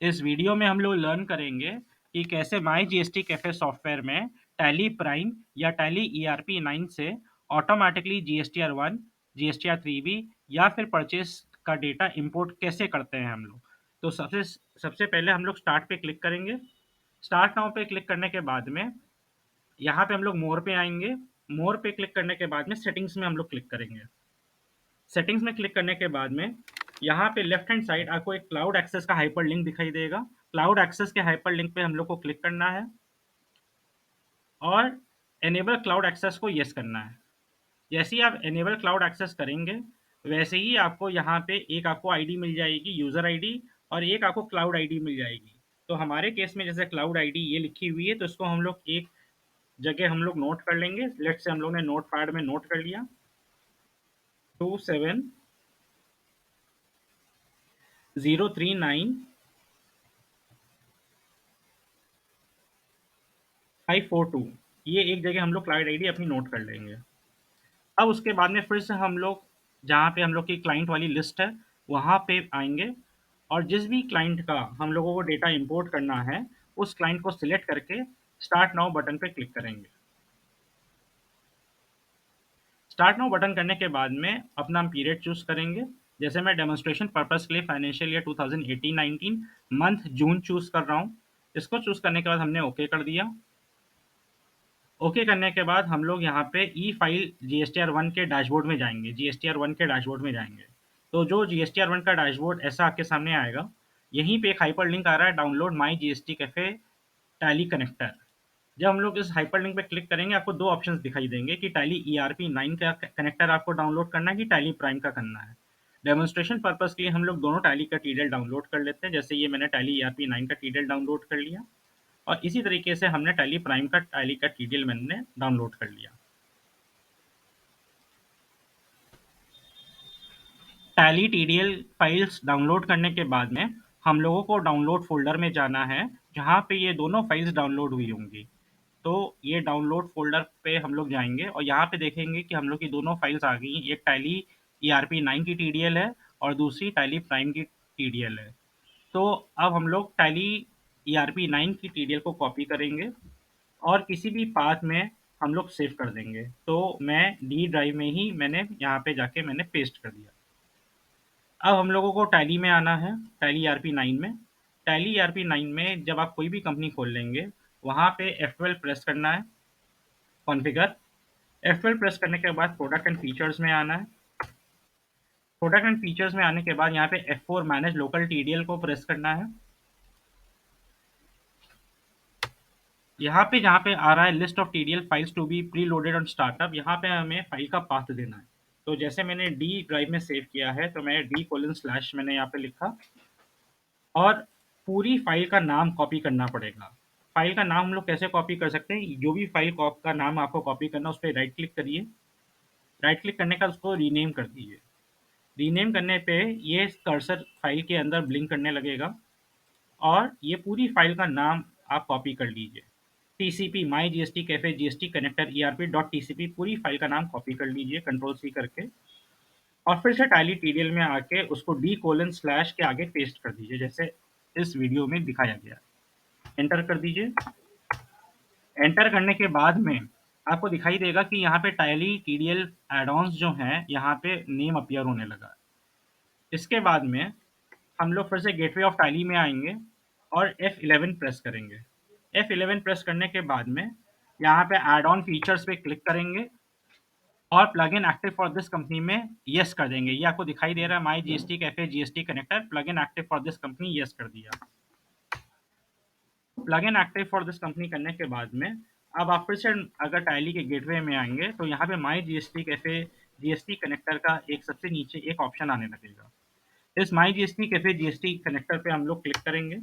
इस वीडियो में हम लोग लर्न करेंगे कि कैसे माई जीएसटी कैफे सॉफ्टवेयर में टैली प्राइम या टैली ईआरपी 9 से ऑटोमेटिकली जीएसटीआर 1, जीएसटीआर 3B या फिर परचेस का डेटा इंपोर्ट कैसे करते हैं हम लोग। तो सबसे सबसे पहले हम लोग स्टार्ट पे क्लिक करेंगे। स्टार्ट नाउ पे क्लिक करने के बाद में यहाँ पे हम लोग मोर पे आएंगे। मोर पे क्लिक करने के बाद में सेटिंग्स में हम लोग क्लिक करेंगे। सेटिंग्स में क्लिक करने के बाद में यहाँ पे लेफ्ट हैंड साइड आपको एक क्लाउड एक्सेस का हाइपर लिंक दिखाई देगा। क्लाउड एक्सेस के हाइपर लिंक पे हम लोग को क्लिक करना है और एनेबल क्लाउड एक्सेस को यस करना है। जैसे ही आप एनेबल क्लाउड एक्सेस करेंगे वैसे ही आपको यहाँ पे एक आपको आईडी मिल जाएगी, यूजर आईडी, और एक आपको क्लाउड आईडी मिल जाएगी। तो हमारे केस में जैसे क्लाउड आईडी ये लिखी हुई है तो इसको हम लोग एक जगह हम लोग नोट कर लेंगे। लेट से हम लोग ने नोट पैड में नोट कर लिया 27039,542। ये एक जगह हम लोग क्लाउड आईडी अपनी नोट कर लेंगे। अब उसके बाद में फिर से हम लोग जहाँ पे हम लोग की क्लाइंट वाली लिस्ट है वहाँ पे आएंगे और जिस भी क्लाइंट का हम लोगों को डेटा इंपोर्ट करना है उस क्लाइंट को सिलेक्ट करके स्टार्ट नाउ बटन पे क्लिक करेंगे। स्टार्ट नाउ बटन करने के बाद में अपना पीरियड चूज करेंगे। जैसे मैं डेमोन्स्ट्रेशन पर्पस के लिए फाइनेंशियल ईयर 2018-19 मंथ जून चूज कर रहा हूँ। इसको चूज करने के बाद हमने ओके कर दिया। ओके करने के बाद हम लोग यहाँ पे ई फाइल जीएसटीआर 1 के डैशबोर्ड में जाएंगे। जीएसटीआर 1 के डैशबोर्ड में जाएंगे तो जो जीएसटीआर 1 का डैशबोर्ड ऐसा आपके सामने आएगा। यहीं पे एक हाइपर लिंक आ रहा है, download my GST cafe tally connector. जब हम लोग इस हाइपर लिंक पे क्लिक करेंगे आपको दो ऑप्शंस दिखाई देंगे कि टैली ईआरपी 9 का कनेक्टर आपको डाउनलोड करना है कि टैली प्राइम का करना है। डेमोन्स्ट्रेशन पर्पस के लिए हम लोग दोनों टैली का टीडीएल डाउनलोड कर लेते हैं। जैसे ये मैंने टैली ईआरपी 9 का टीडीएल डाउनलोड कर लिया और इसी तरीके से हमने टैली का टीडीएल मैंने डाउनलोड कर लिया। टैली टीडीएल फाइल्स डाउनलोड करने के बाद में हम लोगों को डाउनलोड फ़ोल्डर में जाना है, जहाँ पे ये दोनों फाइल्स डाउनलोड हुई होंगी। तो ये डाउनलोड फ़ोल्डर पे हम लोग जाएँगे और यहाँ पे देखेंगे कि हम लोग की दोनों फाइल्स आ गई हैं। एक टैली ईआरपी 9 की टीडीएल है और दूसरी टैली प्राइम की टीडीएल है। तो अब हम लोग टैली ईआरपी 9 की टीडीएल को कॉपी करेंगे और किसी भी पाथ में हम लोग सेव कर देंगे। तो मैं डी ड्राइव में ही मैंने यहाँ पे जाके मैंने पेस्ट कर दिया। अब हम लोगों को टैली में आना है, टैली ईआरपी 9 में। टैली ईआरपी 9 में जब आप कोई भी कंपनी खोल लेंगे वहाँ पे F12 प्रेस करना है, कॉन्फ़िगर। F12 प्रेस करने के बाद प्रोडक्ट एंड फीचर्स में आना है। प्रोडक्ट एंड फीचर्स में आने के बाद यहाँ पे F4 मैनेज लोकल टीडीएल को प्रेस करना है। यहाँ पे जहाँ पे आ रहा है list of TDL files to be preloaded on startup, यहाँ पे हमें फाइल का पाथ देना है। तो जैसे मैंने डी ड्राइव में सेव किया है तो मैं D:/ मैंने यहाँ पे लिखा और पूरी फाइल का नाम कॉपी करना पड़ेगा। फाइल का नाम हम लोग कैसे कॉपी कर सकते हैं, जो भी फाइल का नाम आपको कॉपी करना है उस पर राइट क्लिक करिए। राइट क्लिक करने का उसको रीनेम कर दीजिए। रीनेम करने पे ये कर्सर फाइल के अंदर ब्लिंक करने लगेगा और ये पूरी फाइल का नाम आप कॉपी कर लीजिए। TCP my GST cafe GST connector ERP dot TCP पूरी फाइल का नाम कॉपी कर लीजिए Ctrl+C करके और फिर से टैली टीडीएल में आके उसको D:/ के आगे पेस्ट कर दीजिए जैसे इस वीडियो में दिखाया गया। एंटर कर दीजिए। एंटर करने के बाद में आपको दिखाई देगा कि यहाँ पे टैली टीडीएल एड-ऑन्स जो हैं यहाँ पे नेम अपीयर होने लगा। इसके बाद में हम लोग फिर से गेटवे ऑफ टैली में आएंगे और F11 प्रेस करेंगे। F11 प्रेस करने के बाद में यहाँ पे एड ऑन फीचर्स पे क्लिक करेंगे और plug in active for this company में यस कर देंगे। ये आपको दिखाई दे रहा है my GST cafe GST connector plug in active for this company, yes कर दिया। Plug in active for this company करने के बाद में अब आप फिर से अगर टैली के गेटवे में आएंगे तो यहाँ पे माई जीएसटी कैफे जीएसटी कनेक्टर का एक सबसे नीचे एक ऑप्शन आने लगेगा। इस माई जीएसटी कैफे जीएसटी कनेक्टर पे हम लोग क्लिक करेंगे।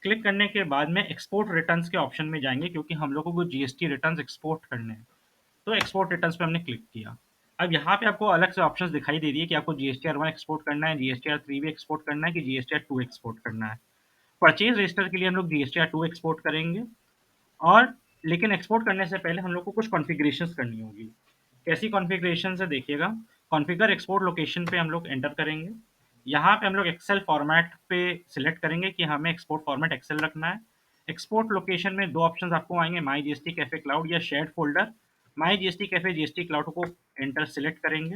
क्लिक करने के बाद में एक्सपोर्ट रिटर्न्स के ऑप्शन में जाएंगे क्योंकि हम लोगों को जीएसटी रिटर्न्स एक्सपोर्ट करने हैं। तो एक्सपोर्ट रिटर्न्स पे हमने क्लिक किया। अब यहाँ पे आपको अलग से ऑप्शंस दिखाई दे रही है कि आपको जीएसटीआर 1 एक्सपोर्ट करना है, जीएसटीआर 3 भी एक्सपोर्ट करना है कि जीएसटीआर 2 एक्सपोर्ट करना है। परचेज रजिस्टर के लिए हम लोग जीएसटीआर 2 एक्सपोर्ट करेंगे और लेकिन एक्सपोर्ट करने से पहले हम लोग को कुछ कॉन्फ़िगरेशंस करनी होगी। कैसी कॉन्फ़िगरेशंस है देखिएगा। कॉन्फ़िगर एक्सपोर्ट लोकेशन पे हम लोग एंटर करेंगे। यहाँ पे हम लोग एक्सेल फॉर्मेट पे सिलेक्ट करेंगे कि हमें एक्सपोर्ट फॉर्मेट एक्सेल रखना है। एक्सपोर्ट लोकेशन में 2 ऑप्शंस आपको आएँगे, माई जीएसटी कैफ़े क्लाउड या शेयर्ड फ़ोल्डर। माई जीएसटी कैफ़े जीएसटी क्लाउड को एंटर सिलेक्ट करेंगे।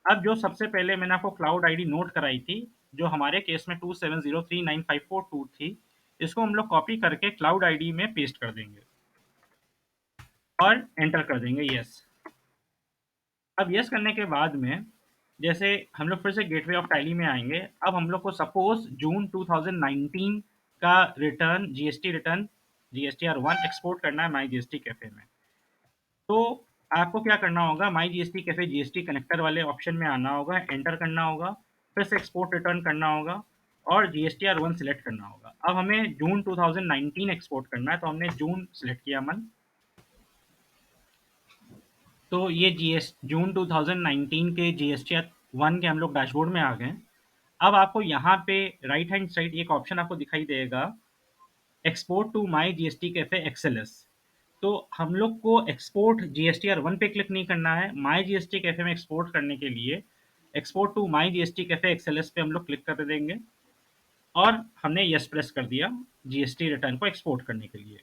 अब जो सबसे पहले मैंने आपको क्लाउड आईडी नोट कराई थी, जो हमारे केस में 27039542 थी, इसको हम लोग कॉपी करके क्लाउड आईडी में पेस्ट कर देंगे और एंटर कर देंगे येस। अब येस करने के बाद में जैसे हम लोग फिर से गेटवे ऑफ टैली में आएँगे। अब हम लोग को सपोज़ जून 2019 का रिटर्न जीएसटीआर 1 एक्सपोर्ट करना है माई जीएसटी कैफ़े में। तो आपको क्या करना होगा, माई जीएसटी कैफ़े जीएसटी कनेक्टर वाले ऑप्शन में आना होगा, एंटर करना होगा, फिर से एक्सपोर्ट रिटर्न करना होगा और जीएसटीआर 1 सिलेक्ट करना होगा। अब हमें जून 2019 एक्सपोर्ट करना है, तो हमने जून सिलेक्ट किया मन। तो ये जून 2019 के जीएसटीआर 1 के हम लोग डैशबोर्ड में आ गए। अब आपको यहाँ पे राइट हैंड साइड एक ऑप्शन आपको दिखाई देगा, export to my GST cafe XLS. तो हम लोग को एक्सपोर्ट जीएसटीआर 1 पे क्लिक नहीं करना है, माई जीएसटी कैफे में एक्सपोर्ट करने के लिए export to my GST cafe XLS पे हम लोग क्लिक कर देंगे और हमने यस प्रेस कर दिया जीएसटी रिटर्न को एक्सपोर्ट करने के लिए।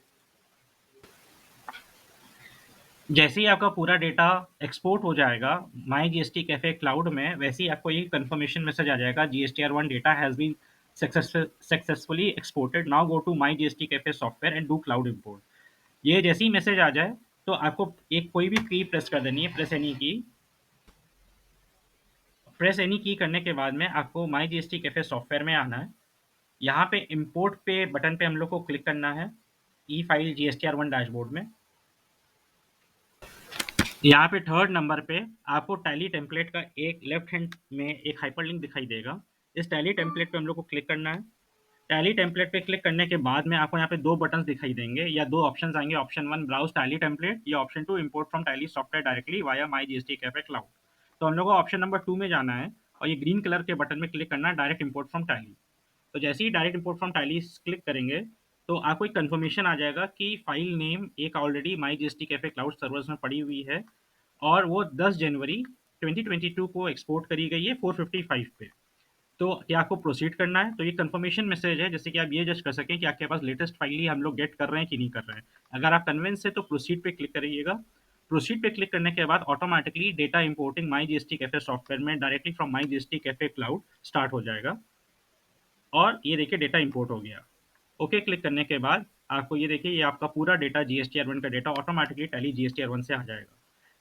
जैसे ही आपका पूरा डेटा एक्सपोर्ट हो जाएगा माई जीएसटी कैफे क्लाउड में, वैसे ही आपको ये कंफर्मेशन मैसेज आ जाएगा, GSTR 1 data has been successfully exported, now go to my GST cafe software and do cloud import. ये जैसे ही मैसेज आ जाए तो आपको एक कोई भी की प्रेस कर देनी है, प्रेस एनी की करने के बाद में आपको माई जीएसटी कैफे सॉफ्टवेयर में आना है। यहाँ पे इंपोर्ट पे बटन पे हम लोग को क्लिक करना है, ई फाइल जीएसटीआर 1 डैशबोर्ड में। यहाँ पे थर्ड नंबर पे आपको टैली टेम्पलेट का एक लेफ्ट हैंड में एक हाइपरलिंक दिखाई देगा। इस टैली टेम्पलेट पे हम लोग को क्लिक करना है। टैली टेम्पलेट पे क्लिक करने के बाद में आपको यहाँ पे 2 बटन्स दिखाई देंगे या 2 ऑप्शंस आएंगे, ऑप्शन 1 ब्राउज टैली टेम्पलेट या option 2 import from tally software directly via my GST cafe cloud. तो हम लोग को ऑप्शन नंबर 2 में जाना है और ये ग्रीन कलर के बटन में क्लिक करना है, डायरेक्ट इंपोर्ट फ्रॉम टैली। तो जैसे ही direct import from Tally click करेंगे तो आपको एक कंफर्मेशन आ जाएगा कि फाइल नेम एक already my GST cafe cloud servers में पड़ी हुई है और वो 10 जनवरी 2022 को एक्सपोर्ट करी गई है 455 पे। तो क्या आपको प्रोसीड करना है? तो ये कंफर्मेशन मैसेज है, जिससे कि आप ये जज कर सकें कि आपके पास लेटेस्ट फाइल ही हम लोग गेट कर रहे हैं कि नहीं कर रहे हैं। अगर आप कन्विंस है तो प्रोसीड पे क्लिक करिएगा। प्रोसीड पे क्लिक करने के बाद ऑटोमेटिकली डेटा इंपोर्टिंग माई जीएसटी कैफे सॉफ्टवेयर में directly from my GST cafe cloud start हो जाएगा और ये देखिए डेटा इंपोर्ट हो गया। ओके क्लिक करने के बाद आपको ये देखिए, ये आपका पूरा डेटा जीएसटीआर 1 का डेटा ऑटोमेटिकली टैली जीएसटीआर 1 से आ जाएगा।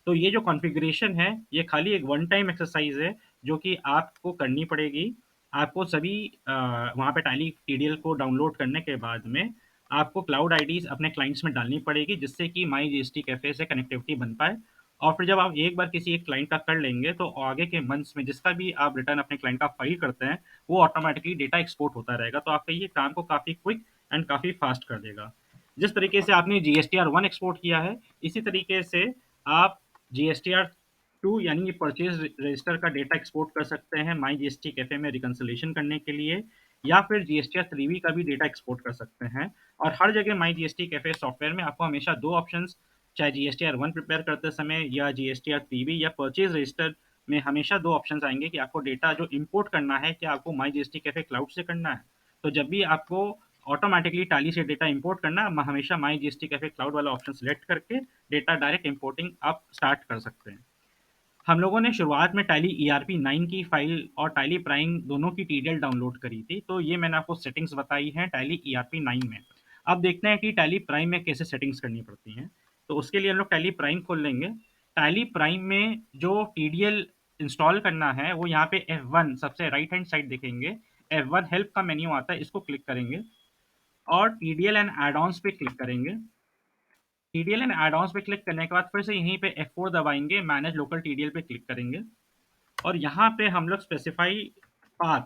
तो ये जो कॉन्फ़िगरेशन है, ये खाली एक वन टाइम एक्सरसाइज़ है, जो कि आपको करनी पड़ेगी। आपको सभी वहाँ पे टैली टीडीएल को डाउनलोड करने के बाद में आपको क्लाउड आईडीज़ अपने क्लाइंट्स में डालनी पड़ेगी, जिससे कि माई जीएसटी कैफ़े से कनेक्टिविटी बन पाए। और फिर जब आप एक बार किसी एक क्लाइंट का कर लेंगे, तो आगे के मंथ्स में जिसका भी आप रिटर्न अपने क्लाइंट का फाइल करते हैं, वो ऑटोमैटिकली डेटा एक्सपोर्ट होता रहेगा। तो आपका ये काम को काफ़ी क्विक एंड काफ़ी फ़ास्ट कर देगा। जिस तरीके से आपने जीएसटीआर 1 एक्सपोर्ट किया है, इसी तरीके से आप जीएसटीआर 2 यानी कि परचेज़ रजिस्टर का डेटा एक्सपोर्ट कर सकते हैं माई जीएसटी कैफ़े में रिकंसिलिएशन करने के लिए, या फिर जीएसटीआर 3B का भी डेटा एक्सपोर्ट कर सकते हैं। और हर जगह माई जीएसटी कैफ़े सॉफ्टवेयर में आपको हमेशा 2 ऑप्शंस, चाहे जीएसटीआर 1 प्रिपेयर करते समय या जीएसटीआर 3B या परचेज़ रजिस्टर में, हमेशा 2 ऑप्शंस आएँगे कि आपको डेटा जो इम्पोर्ट करना है, क्या आपको माई जीएसटी कैफ़े क्लाउड से करना है। तो जब भी आपको ऑटोमैटिकली टैली से डेटा इंपोर्ट करना, हमेशा माई जीएसटी कैफ़े क्लाउड वाला ऑप्शन सिलेक्ट करके डेटा डायरेक्ट इंपोर्टिंग आप स्टार्ट कर सकते हैं। हम लोगों ने शुरुआत में टैली ईआरपी 9 की फाइल और टैली प्राइम दोनों की टीडीएल डाउनलोड करी थी, तो ये मैंने आपको सेटिंग्स बताई हैं टैली ईआरपी 9 में। अब देखते हैं कि टैली प्राइम में कैसे सेटिंग्स करनी पड़ती हैं। तो उसके लिए हम लोग टैली प्राइम खोल लेंगे। टैली प्राइम में जो टीडीएल इंस्टॉल करना है, वो यहाँ पे F1 सबसे राइट हैंड साइड देखेंगे, F1 हेल्प का मेन्यू आता है, इसको क्लिक करेंगे और टीडीएल एंड एड-ऑन्स पे क्लिक करेंगे। टीडीएल एंड एड-ऑन्स पे क्लिक करने के बाद फिर से यहीं पे F4 दबाएँगे, मैनेज लोकल टीडीएल पे क्लिक करेंगे और यहाँ पे हम लोग स्पेसिफाई पाथ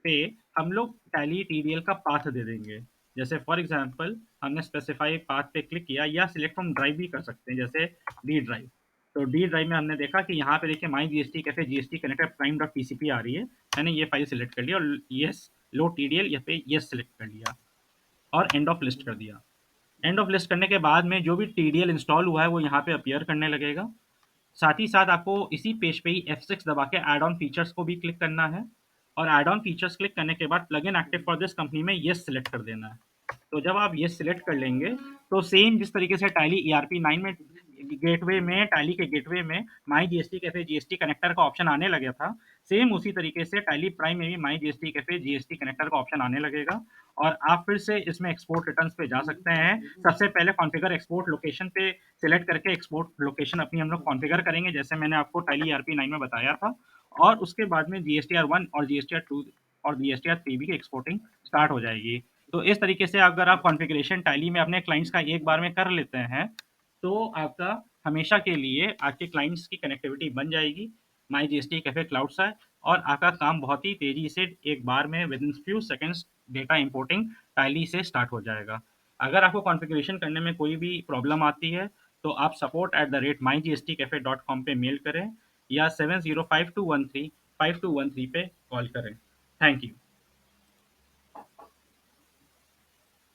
पे हम लोग टैली टीडीएल का पाथ दे देंगे। जैसे फॉर एग्जांपल हमने स्पेसिफाई पाथ पे क्लिक किया, या सिलेक्ट फ्रॉम ड्राइव भी कर सकते हैं, जैसे डी ड्राइव। तो डी ड्राइव में हमने देखा कि यहाँ पे देखिए my GST cafe GST connector prime dot PCP आ रही है। मैंने ये फाइल सिलेक्ट कर लिया और येस लोड टीडीएल यहाँ पे येस सिलेक्ट कर लिया और एंड ऑफ लिस्ट कर दिया। एंड ऑफ लिस्ट करने के बाद में जो भी टीडीएल इंस्टॉल हुआ है वो यहाँ पे अपीयर करने लगेगा। साथ ही साथ आपको इसी पेज पे ही F6 दबा के ऐड ऑन फीचर्स को भी क्लिक करना है और ऐड ऑन फीचर्स क्लिक करने के बाद plugin active for this company में येस सिलेक्ट कर देना है। तो जब आप ये सिलेक्ट कर लेंगे तो सेम जिस तरीके से टैली ईआरपी 9 में गेटवे में टैली के गेटवे में माई जीएसटी कैफे जीएसटी कनेक्टर का ऑप्शन आने लगा था, सेम उसी तरीके से टैली प्राइम में भी माई जीएसटी कैफे जीएसटी कनेक्टर का ऑप्शन आने लगेगा और आप फिर से इसमें एक्सपोर्ट रिटर्न्स पे जा सकते हैं। सबसे पहले कॉन्फ़िगर एक्सपोर्ट लोकेशन पे सिलेक्ट करके एक्सपोर्ट लोकेशन अपनी हम लोग कॉन्फ़िगर करेंगे, जैसे मैंने आपको टैली ईआरपी 9 में बताया था। और उसके बाद में जीएसटीआर 1 और जीएसटीआर 2 और जीएसटीआर 3 की एक्सपोर्टिंग स्टार्ट हो जाएगी। तो इस तरीके से अगर आप कॉन्फ़िगरेशन टैली में अपने क्लाइंट्स का एक बार में कर लेते हैं, तो आपका हमेशा के लिए आपके क्लाइंट्स की कनेक्टिविटी बन जाएगी माई जीएसटी कैफे क्लाउड से और आपका काम बहुत ही तेज़ी से एक बार में with in few seconds data importing tally से स्टार्ट हो जाएगा। अगर आपको कॉन्फ़िगरेशन करने में कोई भी प्रॉब्लम आती है, तो आप support@mygstcafe.com पे मेल करें या 705213 5213 पे कॉल करें। Thank you.